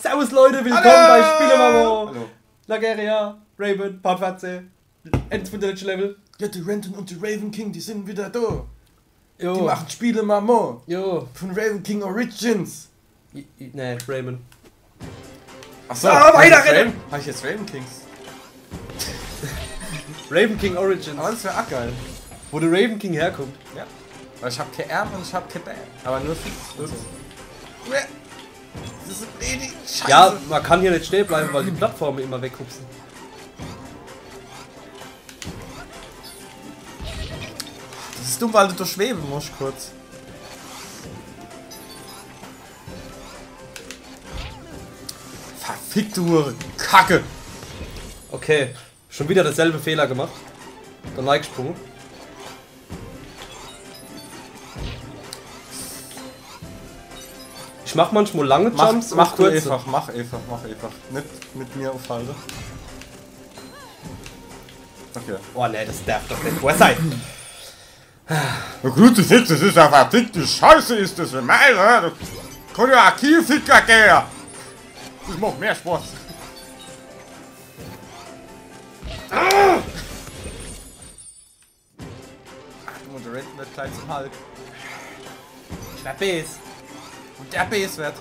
Servus Leute, willkommen bei Spielemamo! Hallo! Lageria, Raven, Partfatze, Ends mit der Level. Ja, die Renton und die Raven King, die sind wieder da. Jo. Die machen Spielemamo. Jo. Von Raven King Origins. Ne, Raven. Achso, weiter rennen! Habe ich jetzt Raven Kings? Raven King Origins. Aber das wäre auch geil. Wo der Raven King herkommt. Ja. Weil ich habe kein Arm und ich habe kein Bein. Aber nur Fix. Das ist die Scheiße. Ja, man kann hier nicht stehen bleiben, weil die Plattformen immer weghupsen. Das ist dumm, weil du durchschweben musst kurz. Verfickte Kacke. Okay, schon wieder dasselbe Fehler gemacht. Dann reingesprungen. Ich mach manchmal lange Jumps mach und du kurze. einfach, mach einfach. Nicht mit mir aufhalten. Okay. Oh ne, das darf doch nicht wahr sein. Na gut, das ist eine verfickte Scheiße, ist das für mich, ne? Das kann ja auch Kielficker gehen. Das macht mehr Spaß. Und der Renten wird gleich zum Hulk. Ich werd Base. Und der Base wird.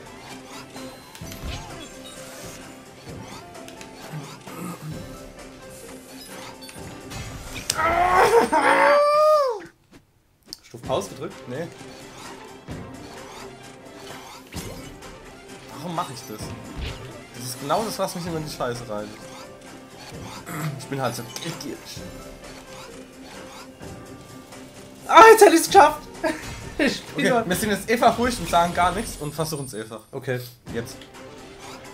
Hast du auf Pause gedrückt? Nee. Warum mache ich das? Das ist genau das, was mich immer in die Scheiße reitet. Ich bin halt so geldgierig. Ah, jetzt hätte ich es geschafft! Okay, wir sind jetzt einfach ruhig und sagen gar nichts und versuchen es einfach. Okay. Jetzt.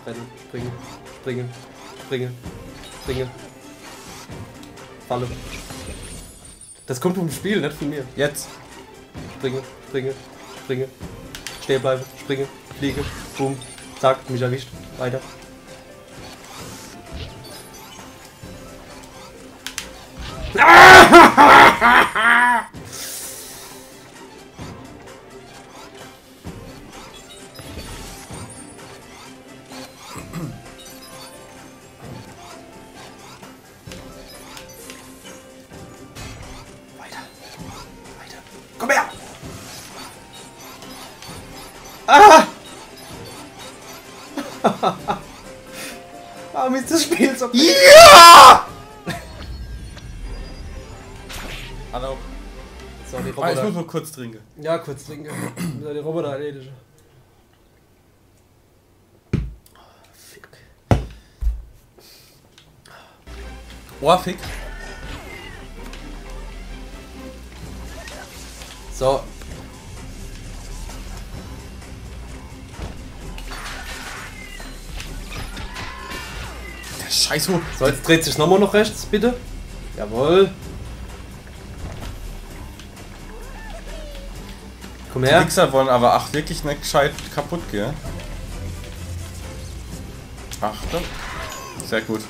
Rennen, springen, springen, springen, springen. Falle. Das kommt vom Spiel, nicht von mir. Jetzt. Springe, springe, springe. Stehen bleiben, springe, fliege, boom, zack, mich erwischt. Weiter. Komm her! Ah! Warum ist das Spiel so... Ja! Hallo. So, die Ich Roboter... muss nur kurz trinken. Ja, kurz trinken. Die Roboter erledigt. Fick. Ohrfick. So. Der Scheißhund. So, jetzt dreht sich nochmal noch rechts, bitte. Jawohl. Komm Die her. Wichser wollen aber auch wirklich nicht gescheit kaputt gehen. Achtung. Sehr gut.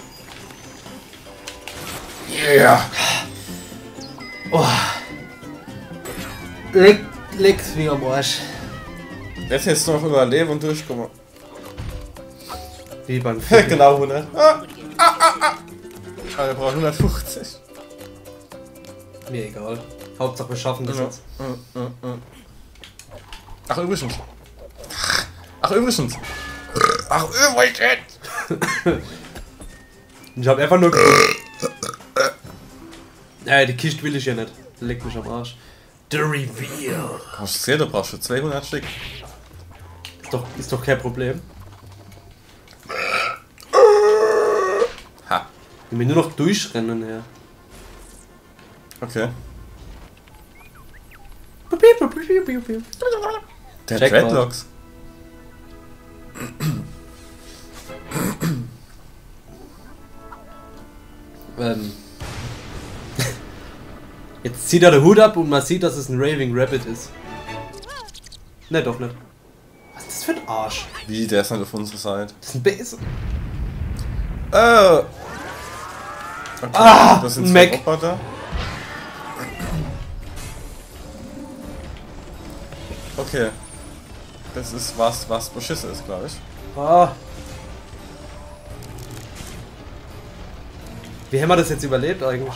Yeah! Oh. Leckt's mir am Arsch. Jetzt jetzt noch überleben und durchkommen. Wie beim Film. Genau 100. Aber wir brauchen 150. Mir egal. Hauptsache wir schaffen das jetzt. Ach übrigens. Ach übrigens. Ich hab einfach nur... Die Kiste will ich ja nicht. Leck mich am Arsch. The Reveal. Hast du gesehen, da brauchst du 200 Stück. Ist doch kein Problem. Ha. Ich will nur noch durchrennen her. Okay. Der Jackpot. Dreadlocks. Jetzt zieht er den Hut ab und man sieht, dass es ein Raving Rabbit ist. Ne, doch nicht. Was ist das für ein Arsch? Wie, der ist nicht auf unserer Seite. Das ist ein Besen. Okay, Ah, das sind Mac. zwei Roboter. Okay. Das ist was beschissen ist, glaube ich. Ah. Wie haben wir das jetzt überlebt eigentlich?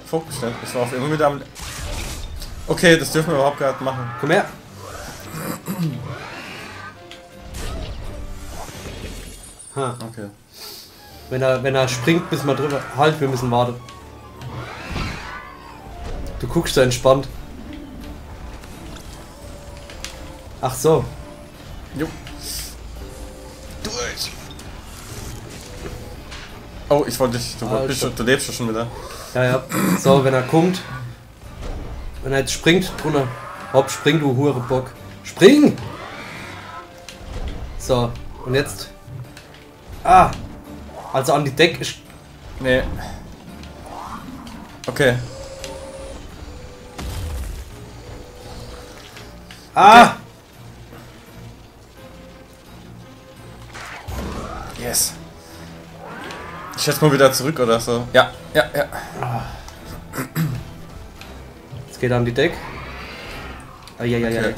Fokusstellen. Ich war auf immer wieder am... Okay, das dürfen wir überhaupt gar nicht machen. Komm her. Ha. Okay. Wenn er springt, müssen wir drüber. Halt, wir müssen warten. Du guckst so entspannt. Ach so. Jo. Durch! Oh, ich wollte dich. Du lebst ja schon wieder. Ja, ja. So, wenn er kommt. Wenn er jetzt springt, drunter. Hopp, spring, du Hurenbock. Spring! So, und jetzt. Ah! Also an die Decke. Nee. Okay. Ah! Yes. Ich schätze mal wieder zurück oder so. Ja, ja, ja. Jetzt geht er an die Decke. Eieiei. Okay.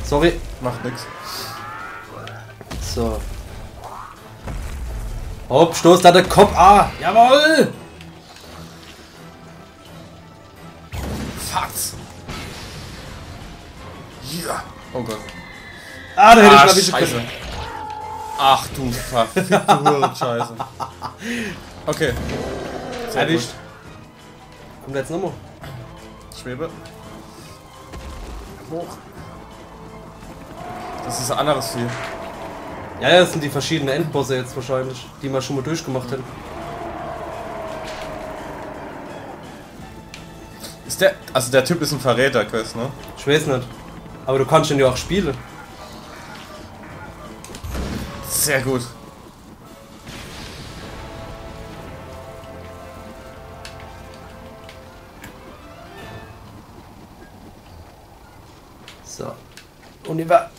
Sorry. Macht nix. So. Hopp, stoß da der Kopf. Ah! Jawohl! Fatz! Ja! Oh Gott. Ah, da hätte ich Ah, mal bitte Scheiße. können. Ach du verfickte Hurenscheiße. Okay. Sehr Erwischt. gut. Kommt jetzt nochmal. Schwebe. Hoch. Das ist ein anderes Vieh. Ja, das sind die verschiedenen Endbosse jetzt wahrscheinlich, die wir schon mal durchgemacht haben. Ist der. Also der Typ ist ein Verräter, Quest, ne? Ich weiß nicht. Aber du kannst ihn ja auch spielen. Sehr gut. So. Und über.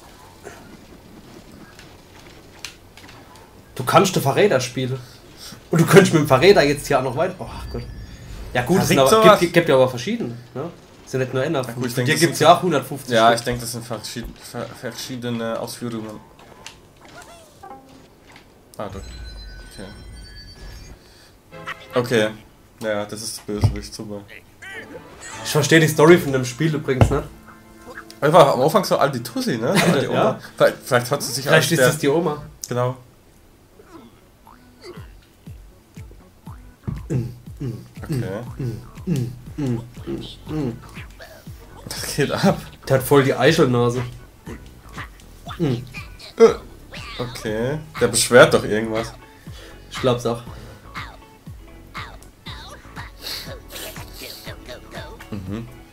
Du kannst den Verräter spielen. Und du könntest mit dem Verräter jetzt hier auch noch weiter. Oh Gott. Ja gut, es sind aber, gibt ja aber verschiedene. Ne? Es sind nicht nur Ender. Gut, Hier gibt es ja auch 150 Ja, Stück. ich denke, das sind verschiedene Ausführungen. Ah, doch. Okay. Okay. Ja, das ist Bösewicht, super. Ich verstehe die Story von dem Spiel übrigens, ne? Einfach am Anfang so all die Tussi, ne? Die Oma. Ja. Vielleicht hat sie sich Vielleicht ist das die Oma. Genau. Okay. Das geht ab. Der hat voll die Eichelnase. Okay. Der beschwert doch irgendwas. Ich glaub's auch.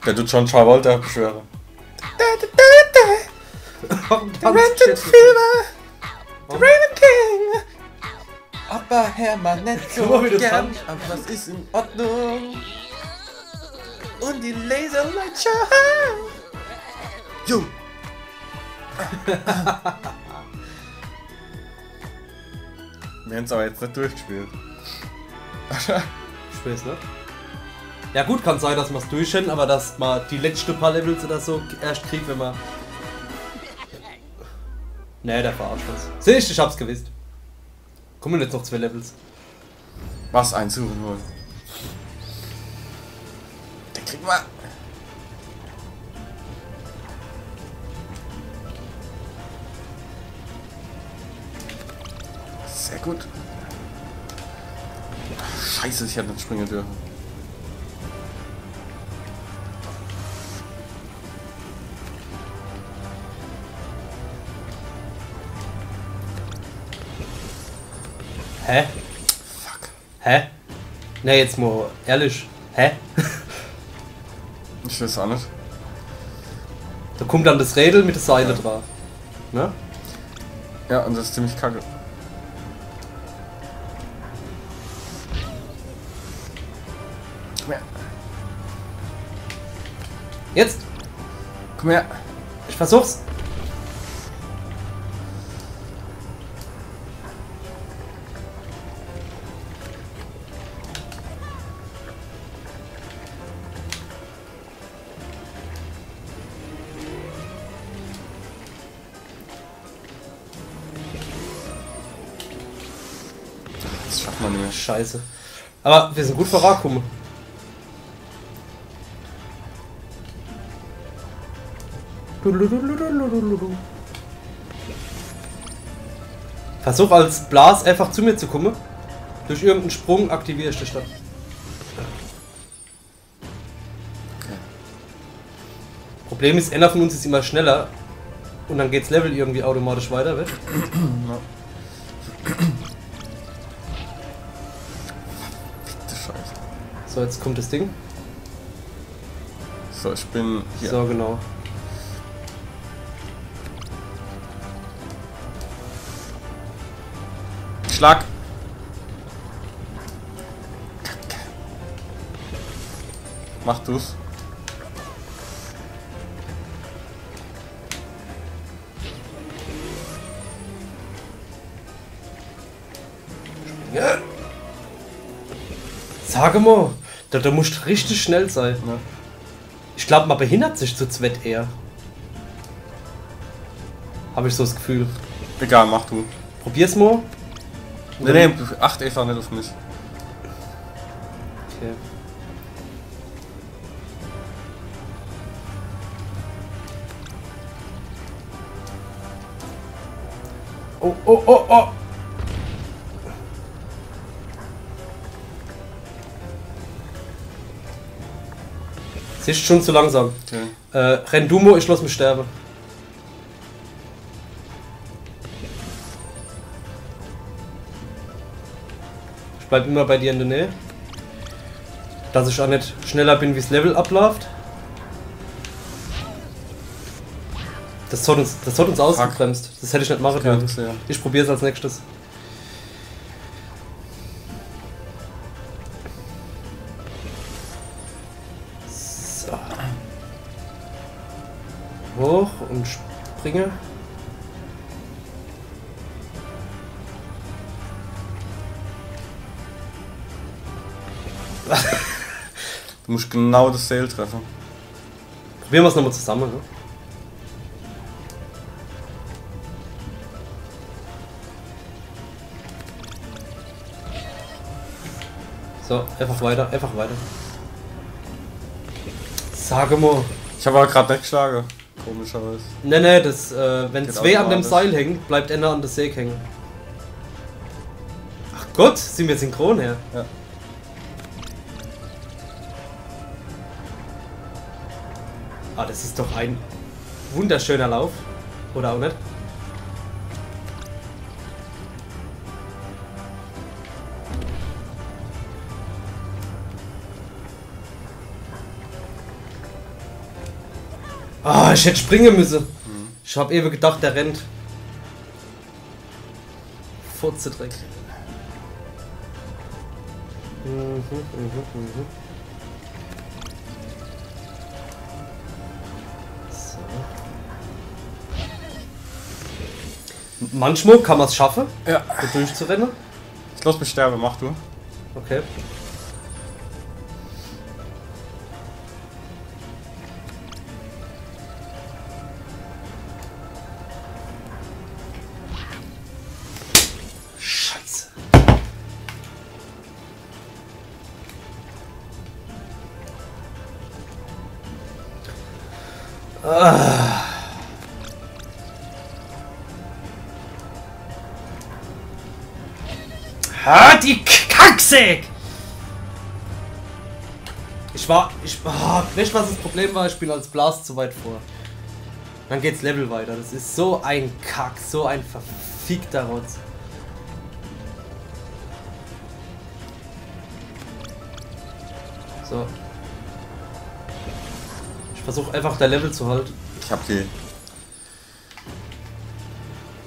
Der tut schon Travolta beschwören. Rented Fever! Raven King! Aber Hermann nicht Guck mal, wie du gern, tanzt. aber was ist in Ordnung? Und die Laserlight Show! Jo! Wir haben es aber jetzt nicht durchgespielt. Ich weiß nicht. Ja gut, kann sein, dass wir es durchschauen, aber dass man die letzten paar Levels oder so erst kriegt, wenn man... Nee, der verarscht uns. Siehst du, ich hab's gewusst. Kommen jetzt noch 2 Levels. Was einsuchen wollen. Den kriegen wir. Sehr gut. Scheiße, ich hätte nicht springen dürfen. Hä? Fuck. Hä? Ne, jetzt mal ehrlich. Hä? Ich weiß auch nicht. Da kommt dann das Rädel mit der Seile drauf. Ne? Ja, und das ist ziemlich kacke. Komm her. Jetzt! Komm her. Ich versuch's! Das schafft man nicht mehr. Scheiße. Aber wir sind gut vorangekommen. Versuch als Blas einfach zu mir zu kommen. Durch irgendeinen Sprung aktiviere ich dich dann. Okay. Problem ist, einer von uns ist immer schneller. Und dann geht's Level irgendwie automatisch weiter, wird. Ja. Scheiße. So, jetzt kommt das Ding. So, ich bin hier. So, genau. Schlag! Mach du's. Ja. Sag mal, da musst richtig schnell sein. Ja. Ich glaube, man behindert sich zu zweit eher. Habe ich so das Gefühl. Egal, mach du. Probier's mal. Nee, acht Eva nicht auf mich. Okay. Oh, oh, oh, oh! Sie ist schon zu langsam. Okay. Renn du mal, ich lass mich sterben. Ich bleib immer bei dir in der Nähe. Dass ich auch nicht schneller bin, wie das Level abläuft. Das hat uns ausgebremst. Das hätte ich nicht machen dürfen. Ja. Ich probiere es als nächstes. So. Hoch und springe. Du musst genau das Seil treffen. Probieren wir es nochmal zusammen. Ne? So, einfach weiter, einfach weiter. Sag mal. Ich habe aber gerade nicht geschlagen. Komischerweise. Ne, das, wenn Geht zwei an dem automatisch. Seil hängt, bleibt einer an der Säge hängen. Ach Gott, sind wir synchron her. Ja. Ah, das ist doch ein wunderschöner Lauf. Oder auch nicht? Ah, ich hätte springen müssen. Ich habe eben gedacht, der rennt. Furzedreck. So. Manchmal kann man es schaffen, Ja. da durchzurennen. Ich lass mich sterben, mach du. Okay. Scheiße. Ah. Ah, die Kacksäg! Weißt du, was das Problem war? Ich bin als Blast zu weit vor. Dann geht's Level weiter. Das ist so ein Kack, so ein verfickter Rotz. So. Ich versuche einfach der Level zu halten. Ich hab die.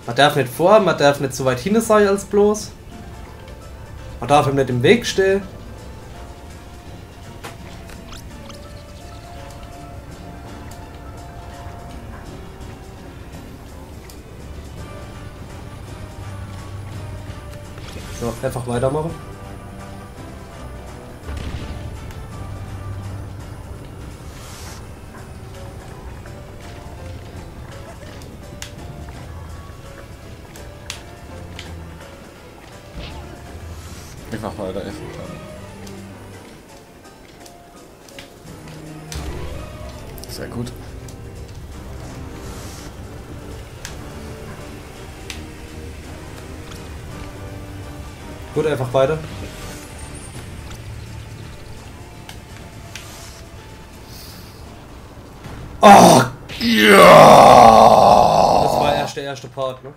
Man darf nicht vor, man darf nicht so weit hinten sein als bloß. Man darf ihm nicht im Weg stehen. So, einfach weitermachen. Ich mach mal da F. Sehr gut. Gut, einfach weiter. Oh! Ja! Das war erst der erste Part, ne?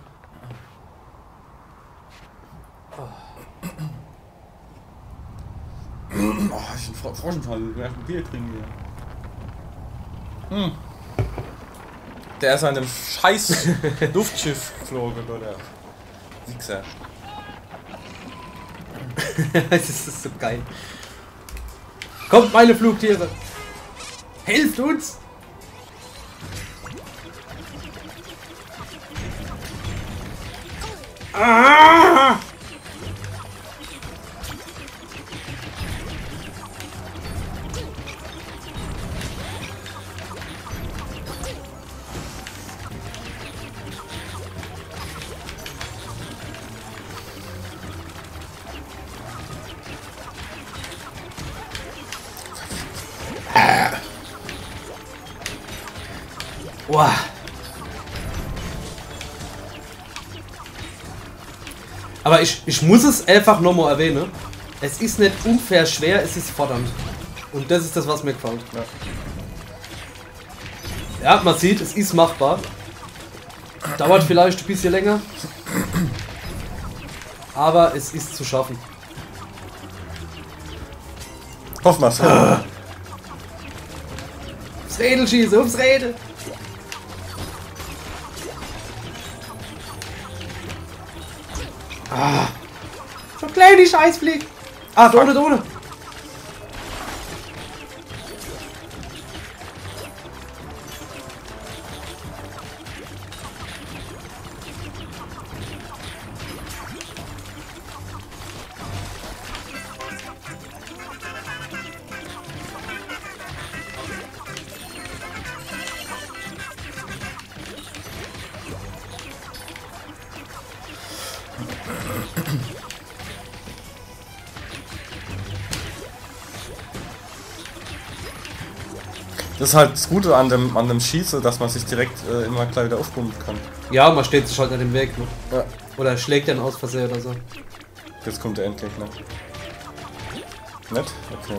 Oh, ich bin Froschenfall. Ich will ein Bier trinken hier. Der ist an einem scheiß Luftschiff geflogen, oder? Wichser. Das ist so geil. Kommt, meine Flugtiere! Helft uns! Ah! Wow. Aber ich muss es einfach nochmal erwähnen. Es ist nicht unfair schwer, es ist fordernd. Und das ist das, was mir gefällt. Ja, man sieht, es ist machbar. Dauert vielleicht ein bisschen länger. Aber es ist zu schaffen. Hoffen wir's. Aufs Rädel schieße, aufs Rädel! Ah! So klein die Scheißflieg! Ah, da ohne, da ohne! Das ist halt das Gute an dem Schießen, dass man sich direkt immer gleich wieder aufpumpen kann. Ja, man steht sich halt nicht im Weg, ne? Ja. Oder schlägt dann aus Versehen oder so. Jetzt kommt der endlich, ne? Nett? Okay.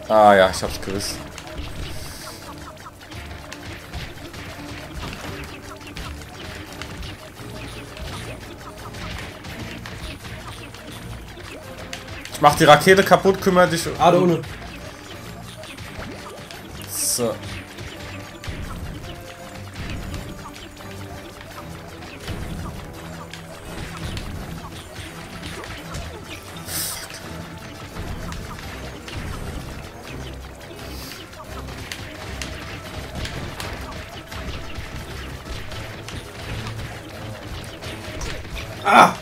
Ah ja, ich hab's gewusst. Ich mach die Rakete kaputt, kümmere dich. Ah, da ohne. So. Ah!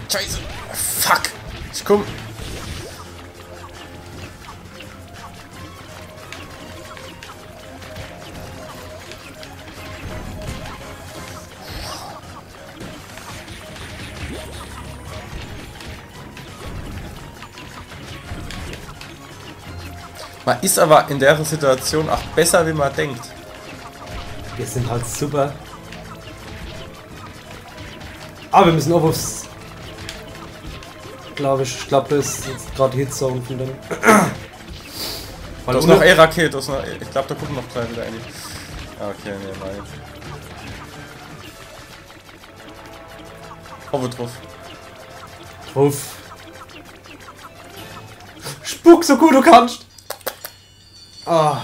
Scheiße! Fuck! Ich komm! Man ist aber in der Situation auch besser, wie man denkt. Wir sind halt super. Aber wir müssen auch aufs... Glaube ich. Ich glaube, das ist jetzt gerade Hitzone von dem. Da ist noch E-Rakete. Ich glaube, da gucken noch gleich wieder eigentlich. Okay, nee, nein. Hoffe drauf. Drauf. Spuck so gut du kannst! Ah.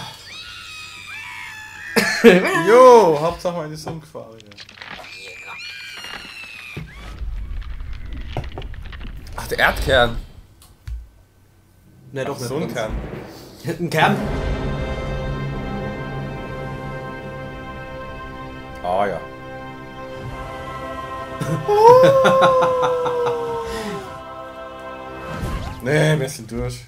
Jo, Hauptsache meine Sonne gefahren. Ach, der Erdkern. Ne, doch nicht. So ein Kern. Ein Kern. Ah ja. Nee, wir sind durch.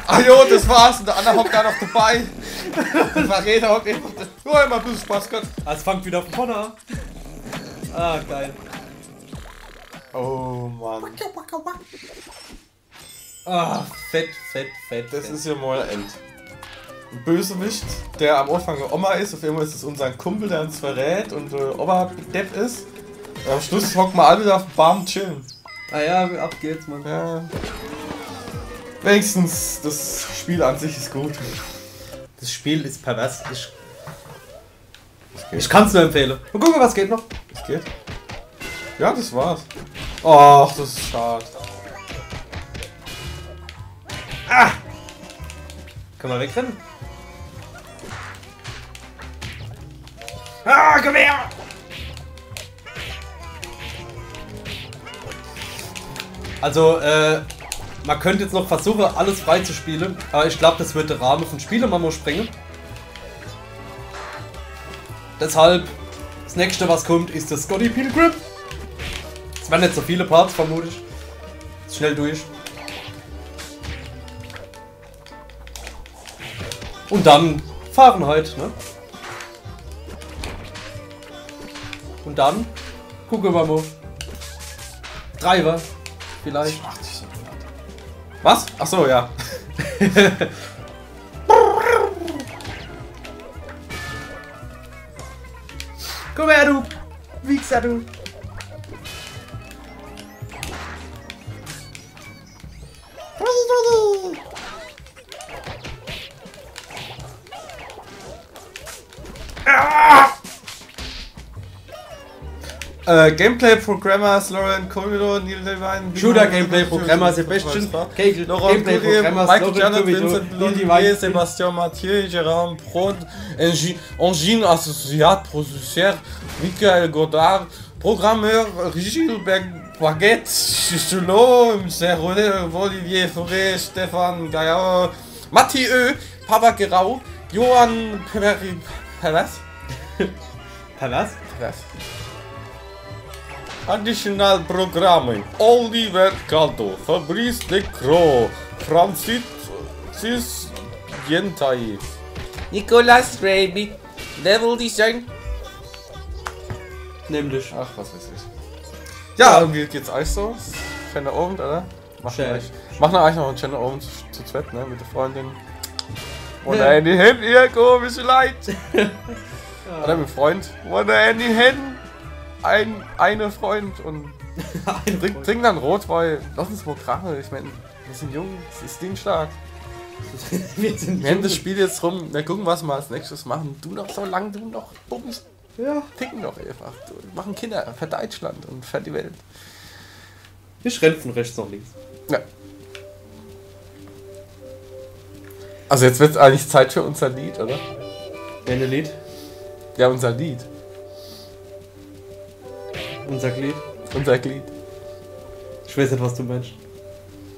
Ah jo, das war's und der andere hockt da noch dabei. Verräter und einfach nur immer ein bisschen Spaß gehabt. Es fängt wieder von vorne an. Ah, geil. Oh Mann. Ah, fett. Das ist ja mal ein Bösewicht, der am Anfang eine Oma ist. Auf einmal ist es unser Kumpel, der uns verrät und Oberdepp ist. Und am Schluss hocken wir alle wieder auf dem Baum und chillen. Ah ja, ab geht's, Mann. Ja. Wenigstens das Spiel an sich ist gut. Das Spiel ist pervers. Ich kann es nur empfehlen. Und gucken, was geht noch. Das geht? Ja, das war's. Ach, das ist schade. Ah! Können wir wegrennen? Ah, komm her! Also, man könnte jetzt noch versuchen, alles frei zu spielen, aber ich glaube, das wird der Rahmen von Spielemamo sprengen. Deshalb, das nächste, was kommt, ist das Scotty Pilgrim. Es werden nicht so viele Parts, vermute ich. Ist schnell durch. Und dann Fahrenheit, ne? Und dann gucken wir mal. Driver, vielleicht. Was? Achso, ja. Komm her, du Wichser, du. Gameplay Programmer, Lauren Comido, Neil Devine, Shooter Gameplay Programmer, Sebastian Kegel, Gameplay Programmer, Michael Janet, Vincent Lolivier, Sébastien Mathieu, Jérôme Prod, Engine Associat, Producteur, Michael Godard, Programmeur, Gilles Baguette, Chulot, Olivier Forêt, Stefan Gaillard, Mathieu, Papa Gerau, Johann Perlas. Perlas? Additional Programming: Oliver Caldo, Fabrice Decro, Francis Gentai, Nicolas Raby, Level Design. Nämlich. Ach, was weiß ich. Ja, irgendwie geht's euch so. Schöner Abend, oder? Machen wir eigentlich noch einen schönen Abend zu zweit, ne? Mit der Freundin. Und eine Hände, ihr komische Leid. Oder mit dem Freund. Und eine Hände. Eine Freund und trink dann Rotwein. Lass uns mal krachen. Ich meine, wir sind jung, es ist Dienstag. Wir haben das Spiel jetzt rum. Na, gucken, was wir als nächstes machen. Du noch so lange, du noch bummst. Ja. Ticken doch einfach. Wir machen Kinder für Deutschland und für die Welt. Ich renn von rechts nach links. Ja. Also jetzt wird es eigentlich Zeit für unser Lied, oder? Welches Lied? Ja, unser Lied. Unser Glied. Unser Glied. Ich weiß nicht, was du meinst.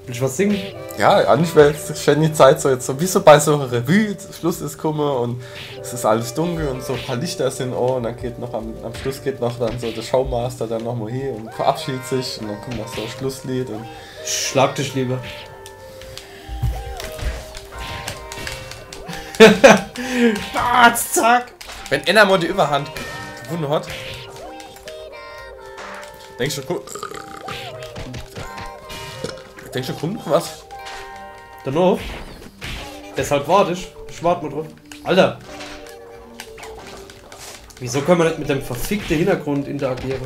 Will ich was singen? Ja, eigentlich wäre es schon die Zeit so jetzt so wie so bei so einer Revue, Schluss ist komme und es ist alles dunkel und so ein paar Lichter sind und dann geht noch am Schluss geht noch dann so der Showmaster dann nochmal hier und verabschiedet sich und dann kommt noch so ein Schlusslied und schlag dich lieber. zack! Wenn einer mal die Überhand gewonnen hat, denkst du, kommt noch was? Danach? Deshalb warte ich. Ich warte mal drauf. Alter! Wieso können wir nicht mit dem verfickten Hintergrund interagieren?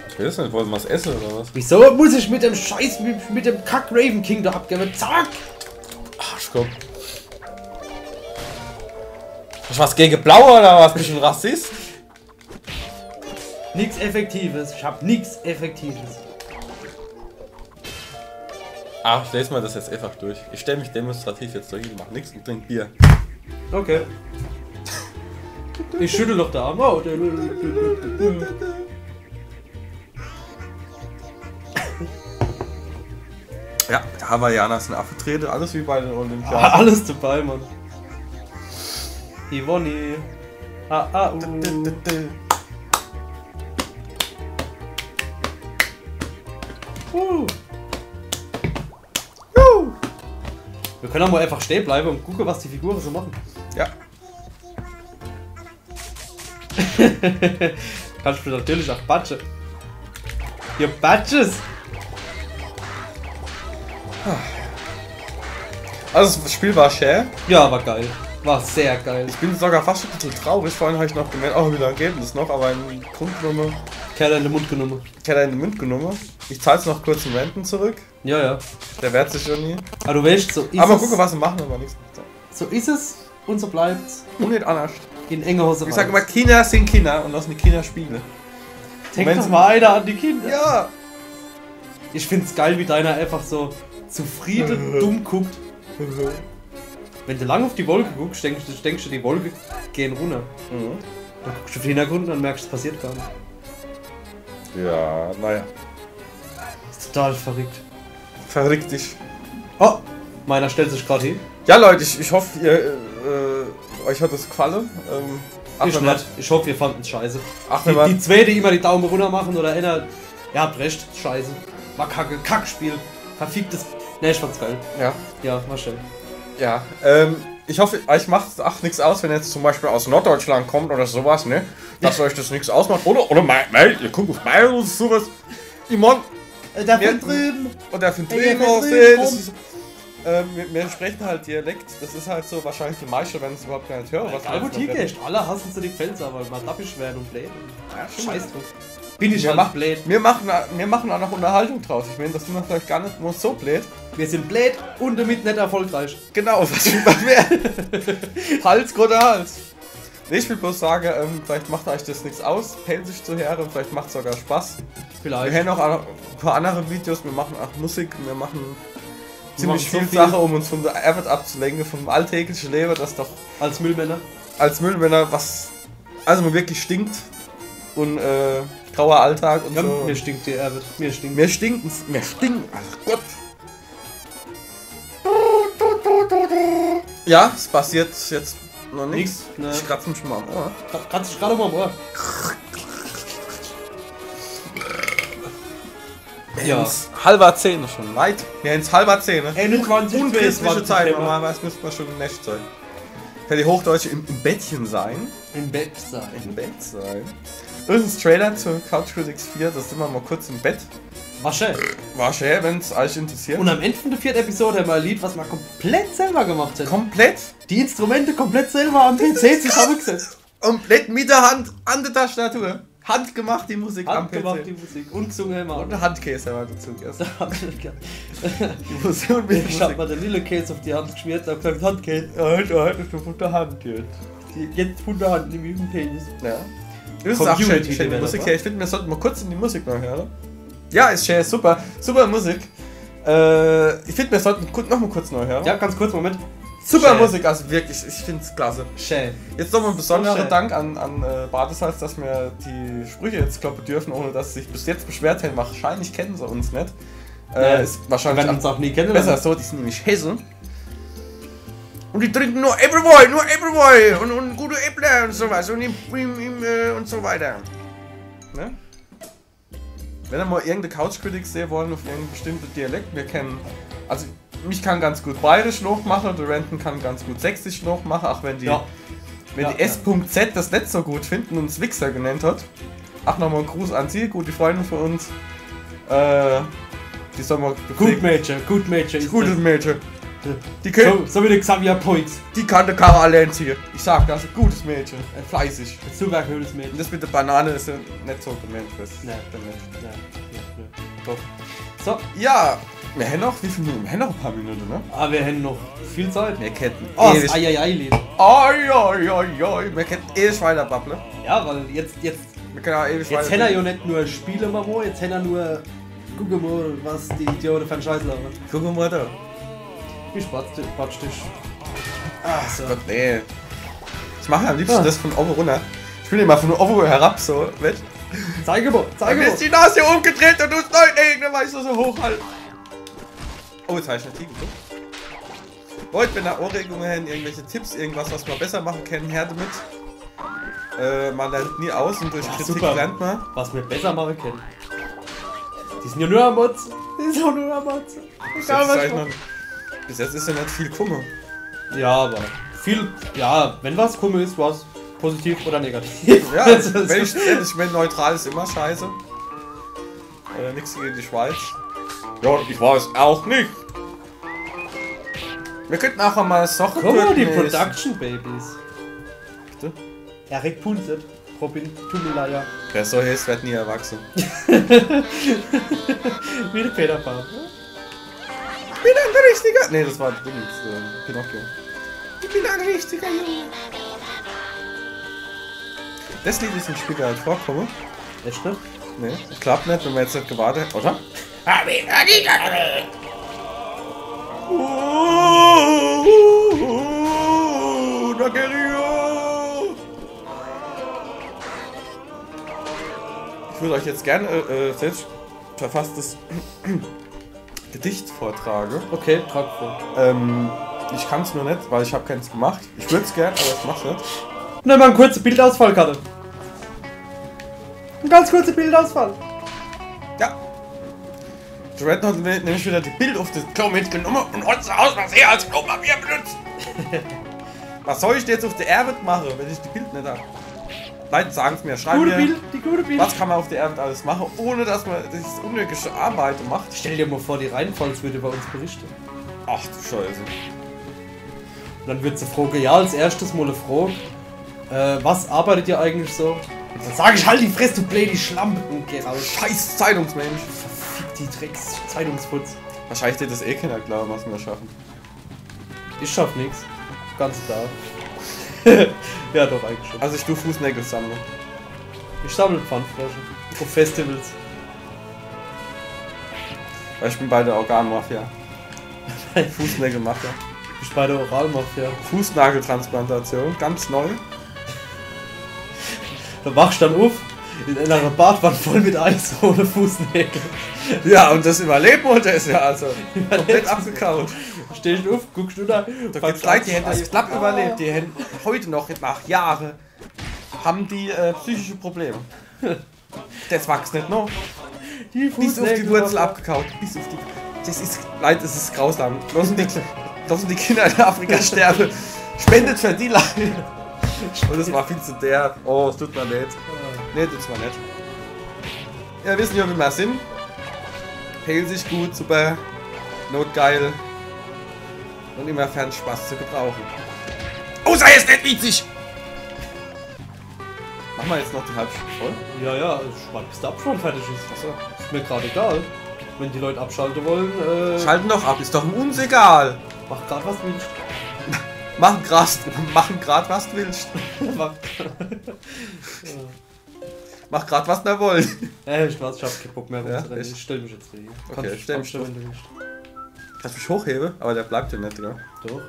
Ich weiß nicht, wollen wir was essen oder was? Wieso muss ich mit dem Scheiß, mit dem Kack Raven King da abgeben? Zack! Arschkopf. Hast du was gegen Blau oder was? Bist du ein Rassist? Nix Effektives. Ich hab nix Effektives. Ach, ich lese mal das jetzt einfach durch. Ich stelle mich demonstrativ jetzt durch, mach nichts und trink Bier. Okay. Ich schüttel doch da Arm. Oh. Ja, Hawaiianer sind Affentrede, alles wie bei den Olympiaden. Alles dabei, Mann. Ivoni. Wir können auch mal einfach stehen bleiben und gucken, was die Figuren so machen. Ja. Kannst du natürlich auch batschen. Ihr Batches! Also das Spiel war schön. Ja, war geil. War sehr geil. Ich bin sogar fast ein bisschen traurig. Vorhin habe ich noch gemerkt, oh, wie lange geht das noch? Aber ein Grundnummer. Kerl in den Mund genommen. Kerl in den Mund genommen. Ich zahle es noch kurz im Renten zurück. Ja, ja. Der wehrt sich schon nie. Aber du weißt, so ist aber es. gucken, was sie machen, aber nichts. So ist es und so bleibt's. Und nicht anders. In enge Hose. Ich sag immer, Kinder sind Kinder und lassen die Kinder spielen. Denk doch mal einer an die Kinder. Ja. Ich find's geil, wie deiner einfach so zufrieden dumm guckt. Wenn du lang auf die Wolke guckst, denkst du, die Wolke gehen runter. Mhm. Dann guckst du auf den Hintergrund und dann merkst, es passiert gar nicht. Ja, naja. Ist total verrückt. Verrückt dich. Oh, meiner stellt sich gerade hin. Ja, Leute, ich hoffe, euch hat es gefallen. Ich nicht. Ich hoffe, ihr fandet es scheiße. Ach, die zwei, die immer die Daumen runter machen oder einer. Ihr habt recht, scheiße. War kacke, Kackspiel. Verficktes. Ne, ich fand's geil. Ja. Ja, war schön. Ja, ich hoffe, euch macht es nichts aus, wenn ihr jetzt zum Beispiel aus Norddeutschland kommt oder sowas, ne? Dass euch das nichts ausmacht. Oder ihr guckt auf Bayern oder sowas. Ich mein, Der von drüben. Und der von drüben. Wir sprechen halt Dialekt. Das ist halt so wahrscheinlich die meisten, wenn es überhaupt gar nicht hören. Was alle hassen so die Pfälzer, aber mal lappisch werden und blähen. Ja, Scheiß drauf. Bin ich halt blöd. Wir machen auch noch Unterhaltung draus. Ich meine, das sind wir vielleicht gar nicht nur so blöd. Wir sind blöd und damit nicht erfolgreich. Genau, was will man mehr? Hals, guter Hals. Nee, ich will bloß sagen, vielleicht macht euch das nichts aus, hält sich zu hören, vielleicht macht es sogar Spaß. Vielleicht. Wir haben noch ein paar andere Videos, wir machen auch Musik, wir machen ziemlich viel so Sache, um uns von der Arbeit abzulenken, vom alltäglichen Leben, das doch als Müllmänner, was also man wirklich stinkt und grauer Alltag und ja, so. Mir stinkt die Arbeit, mir stinkt. Wir stinken, ach Gott. Ja, es passiert jetzt noch nichts. Ne. Ich kratze mich mal am Ohr. Kratze ich gerade mal am Ohr. Ja. Halber 10 schon. Weit. Ja, ins halber 10. 21, unchristliche Zeit. Normalerweise müsste man schon im Nest sein. Kann die Hochdeutsche im Bettchen sein. Im Bett sein. Im Bett sein. Übrigens Trailer zu Couch Critics 4, das sind wir mal kurz im Bett. War schön. War schön, wenn es euch interessiert. Und am Ende von der 4. Episode haben wir ein Lied, was wir komplett selber gemacht haben. Komplett? Die Instrumente komplett selber am PC zusammengesetzt. Komplett mit der Hand an der Tastatur. Handgemacht die Musik am PC. Handgemacht die Musik. Und gesungen immer. Und eine Handkäse haben wir dazu gegessen. Die Musik mit ich hab mal den Lille Käse auf die Hand geschmiert und hab gesagt, Handkäse. Heute ist von der Hand jetzt. Jetzt von der Hand, nimm ich den Penis. Ja. Das ist auch schön, die Musik. Ich finde, wir sollten mal kurz in die Musik noch hören. Ja, ist schön, super. Super Musik. Ich finde, wir sollten noch mal kurz neu hören. Ja, ganz kurz, Moment. Super schön. Musik, also wirklich, ich finde es klasse. Schön. Jetzt nochmal ein besonderer Dank an Badesalz, dass wir die Sprüche jetzt kloppen dürfen, ohne dass sie sich bis jetzt beschwert haben. Wahrscheinlich kennen sie uns nicht. Ist wahrscheinlich wir uns auch nie kennen. Besser so, die sind nämlich Hessen. Und die trinken nur Appleboy und gute Äpfel und sowas und und so weiter. Ne? Wenn ihr mal irgendeine Couch Critics sehen wollen auf irgendeinen bestimmten Dialekt, wir kennen, also mich kann ganz gut Bayerisch noch machen, der Renton kann ganz gut Sächsisch noch machen, auch wenn die, die S.Z das nicht so gut finden und uns Wichser genannt hat. Ach, nochmal ein Gruß an sie, gute Freunde von uns. Die soll mal Gut Mädchen. Gutes Mädchen. Die können, so wie der Xavier Points. Die kann der Karre allein ziehen. Ich sag, das ist ein gutes Mädchen. Fleißig. Ein super cooles Mädchen. Und das mit der Banane ist ja nicht so gemeint. Nein. Doch. So. Ja. Wir haben noch, wie viele Minuten? Wir haben noch ein paar Minuten, ne? Aber wir haben noch viel Zeit. Wir kennen ewig. Das Ai-Ai-Lied. Wir können ewig weiter babbeln. Ja, weil jetzt wir können auch ewig jetzt hätte er ja nicht nur Spiele mal wo, jetzt hätte er nur guck mal, was die Idioten für einen Scheiß labern. Guck mal da. Wie spatzt dich? Ach so. Gott, nee. Ich mache am liebsten das von oben runter. Ich will immer von oben herab so, weißt du? Zeige mal. Dann ist die Nase umgedreht und du hast dann weißt du so hochhalten. Oh, jetzt habe ich eine Tiger. Leute, wenn ihr Anregungen habt, irgendwelche Tipps, irgendwas, was wir besser machen können, her damit. Man lernt nie aus und durch Kritik super. Lernt man. Was wir besser machen können. Die sind ja nur am Motzen. Bis jetzt ist ja nicht viel Kummer. Ja, aber viel, ja, wenn was komisch ist, was positiv oder negativ. Ja, wenn ich meine, neutral ist immer scheiße. Nichts gegen die Schweiz. Ja, ich weiß auch nicht. Wir könnten auch mal Sachen. Guck mal, die Production Babies. Bitte? Erik Punset, Robin Tumelaya. Wer so heißt, wird nie erwachsen. Wie der Peter Pan. Ich bin ein richtiger. Nee, das war Pinocchio. Ich bin ein richtiger Junge. Das Lied ist im Spiel gar nicht vorkommen. Echt nicht? Nee, ich glaub nicht, wenn wir jetzt nicht gewartet hätten, oder? Ich würde euch jetzt gerne selbst verfasstes Gedicht vortragen. Okay, trag vor. Ich kann es nur nicht, weil ich habe keins gemacht. Ich würde es gerne, aber ich mach's nicht. Nimm mal eine kurze Bildausfallkarte. Ein ganz kurzer Bildausfall. Ja. Joanne hat nämlich wieder die Bild auf das Klo mitgenommen und hat zu Hause was als Klopapier benutzt. Was soll ich jetzt auf der Arbeit machen, wenn ich die Bild nicht habe? Leute, sagen es mir, schreiben mir. Die gute Bild. Was kann man auf der Arbeit alles machen, ohne dass man das unnötige Arbeit macht? Stell dir mal vor, die Rheinpfalz würde über uns berichten. Ach du Scheiße. Und dann wird sie fragen, ja, als erstes mal eine Frage, was arbeitet ihr eigentlich so? Und dann sage ich, halt die Fresse, du blöde Schlampe und geh raus. Scheiß Zeitungsmensch. Verfick die Drecks Zeitungsputz. Wahrscheinlich wird das eh keiner glauben, was wir schaffen. Ich schaff nix. Ganz klar. Ja, doch, eigentlich schon. Also ich tue Fußnägel sammeln. Ich sammle Pfandflaschen. Auf Festivals. Weil ich bin bei der Organmafia. Fußnägelmafia. Ich bin bei der Oralmafia. Fußnageltransplantation, ganz neu. Da wachst du dann auf in einer Badwanne voll mit Eis ohne Fußnägel. Ja, und das Überleben ist ja also komplett abgekaut. Stehst du auf, guckst du da. Da gibt's Leute, die haben das knapp überlebt. Die haben heute noch, nach Jahren, haben die psychische Probleme. Das wächst nicht noch. Bis auf die Wurzel abgekaut. Bis auf die. Das ist, Leute, das ist grausam. Lassen die Kinder in Afrika sterben. Spendet für die Leute. Und das war viel zu derb. Oh, es tut mir leid. Nee, tut's mir nicht. Ja, wissen ja, wie wir sind. Hält sich gut, super, notgeil. Und immer fern Spaß zu gebrauchen. Oh, sei es nicht witzig! Machen wir jetzt noch die Halbstunde voll? Ja, ich warte bis der Abspann fertig ist. Achso. Ist mir gerade egal. Wenn die Leute abschalten wollen, Schalten doch ab, ist doch uns egal. mach grad was willst. Machen grad was du willst. Mach grad was wir wollen. Ich weiß, ich hab keinen Bock mehr. Ja, Ich stell mich jetzt hier. Okay, stell mich wenn du willst. Kannst mich hochheben, aber der bleibt ja nicht, gell? Doch.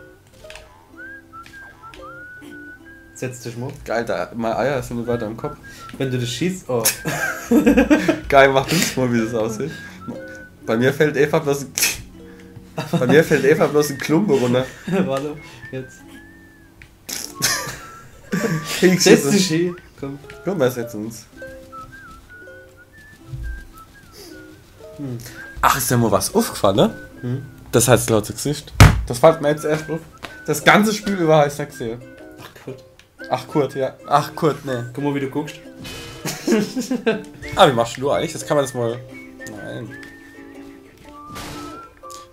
Setz dich mal. Geil, meine Eier sind weiter im Kopf. Wenn du das schießt, oh. Geil, mach uns mal, wie das aussieht. Bei mir fällt Eva bloß ein Klumpe runter. Warte, jetzt. Setz dich hin. Komm. Komm, wir setzen uns. Ach, ist ja mal was aufgefallen, ne? Das heißt laut Gesicht. Das fällt mir jetzt erst auf. Das ganze Spiel über heißt er gesehen. Ach Gott. Ach Kurt, ja. Ach Kurt, ne. Guck mal, wie du guckst. Wie machst du eigentlich? Das kann man das mal. Nein.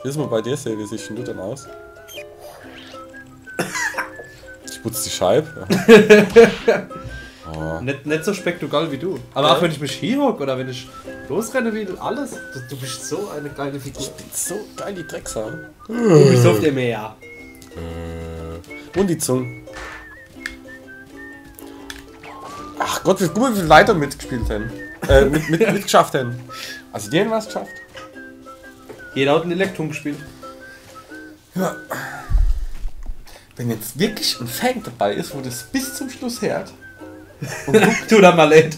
Willst du mal bei dir sehen, wie sieht denn du dann aus? Ich putze die Scheibe. Oh. Nicht so spektakulär wie du. Aber Ja. auch wenn ich mich hier hocke oder wenn ich losrenne will, alles. Du bist so eine geile Figur. Ich bin so geil, die Drecksau. Du bist auf dem Meer. Und die Zunge. Ach Gott, guck mal, wie viele Leute mitgespielt haben. Mitgeschafft haben. Also die haben was geschafft. Jeder hat ein Elektron gespielt. Ja. Wenn jetzt wirklich ein Fan dabei ist, wo das bis zum Schluss hört. Und Tu da mal leid.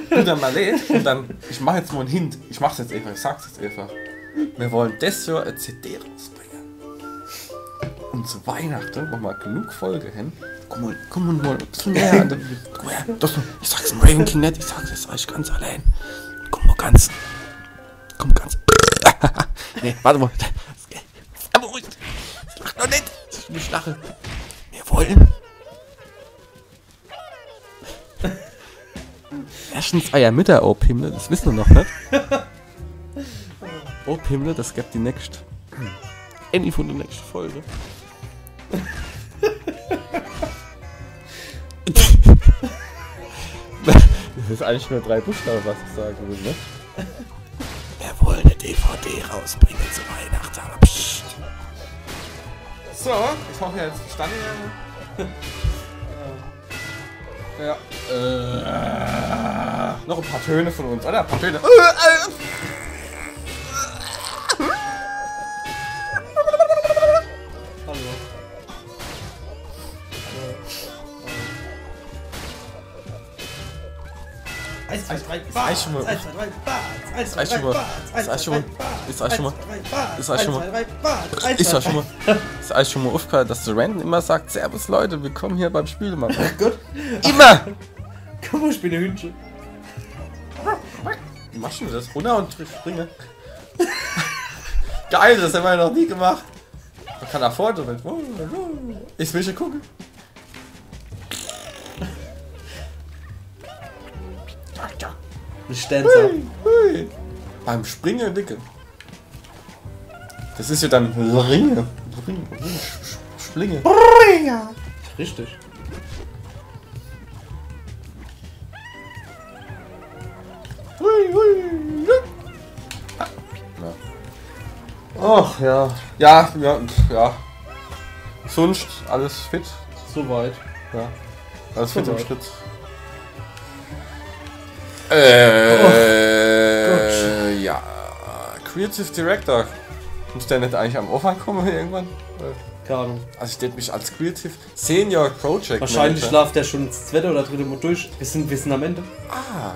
du dann mal lädt und dann. Ich mache jetzt mal einen Hint. Ich mach's jetzt einfach, ich sag's jetzt einfach. Wir wollen das Jahr eine CD rausbringen. Und zu Weihnachten, wo wir genug Folge hin. Komm mal ein bisschen näher an den. Komm her, ich sag's dem Raven King nicht, ich sag's jetzt euch ganz allein. Komm ganz. Nee, warte mal. Aber ruhig. Lach doch nicht. Ich lache. Wir wollen. Erstens euer Mütter, oh Pimmel, das wissen wir noch nicht. Oh Pimmel, das gibt die nächste. Ende von der nächsten Folge. Das ist eigentlich nur 3 Buchstaben, was ich sagen will, ne? Wir wollen eine DVD rausbringen zu Weihnachten, aber pssst. So, ich hoffe jetzt verstanden. Ja. Noch ein paar Töne von uns, oder? Ein paar Töne. Ist eigentlich schon mal aufgehört, dass der Random immer sagt, Servus Leute, willkommen hier beim Spiel machen. Ach Gott. Immer! Komm mal, ich bin ein Hühnchen. Wie machst du das? Runter und springe. Geil, das haben wir noch nie gemacht. Man kann da vorne damit. Ich will schon gucken. Stanza. Beim Springen wickeln. Das ist ja dann Ringe. Splinge. Richtig. Ach ja. Ja. Sonst alles fit. Soweit. Ja. Alles fit im Schritt. Ja. Creative Director. Muss der nicht eigentlich am Anfang kommen irgendwann? Keine Ahnung. Also ich denke mich als Creative Senior Project Wahrscheinlich schlaft der schon das zweite oder dritte Mal durch. Wir sind am Ende. Ah.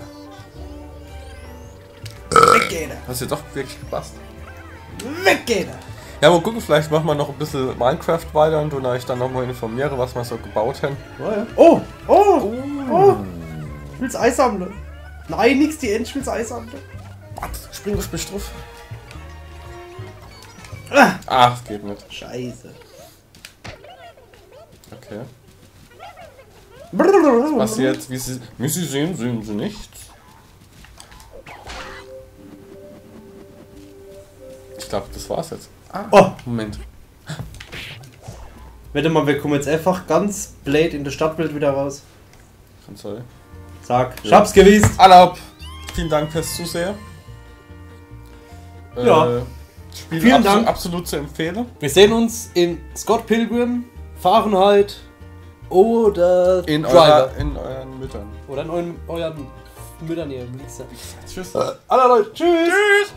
Weg geht er. Hast du doch wirklich gepasst. Weg geht er. Ja, mal gucken, vielleicht machen wir noch ein bisschen Minecraft weiter und ich dann nochmal informiere, was wir so gebaut haben. Oh, ja. Oh. Ich will's Eis sammeln. Nein, nix, die End, ich will's Eis sammeln. Spring auf mich drauf. Das geht nicht. Scheiße. Okay. Was passiert? Wie Sie sehen, sehen Sie nichts. Ich glaube, das war's jetzt. Oh! Moment. Warte mal, wir kommen jetzt einfach ganz blöd in das Stadtbild wieder raus. Kann sein. Sag, ich hab's gewusst. Erlaubt. Vielen Dank fürs Zusehen. Ja. Spiel Vielen Dank. Absolut zu empfehlen. Wir sehen uns in Scott Pilgrim, Fahrenheit oder in Driver. In euren Müttern. Oder in euren Müttern hier. Tschüss. Alle Leute, tschüss. Tschüss.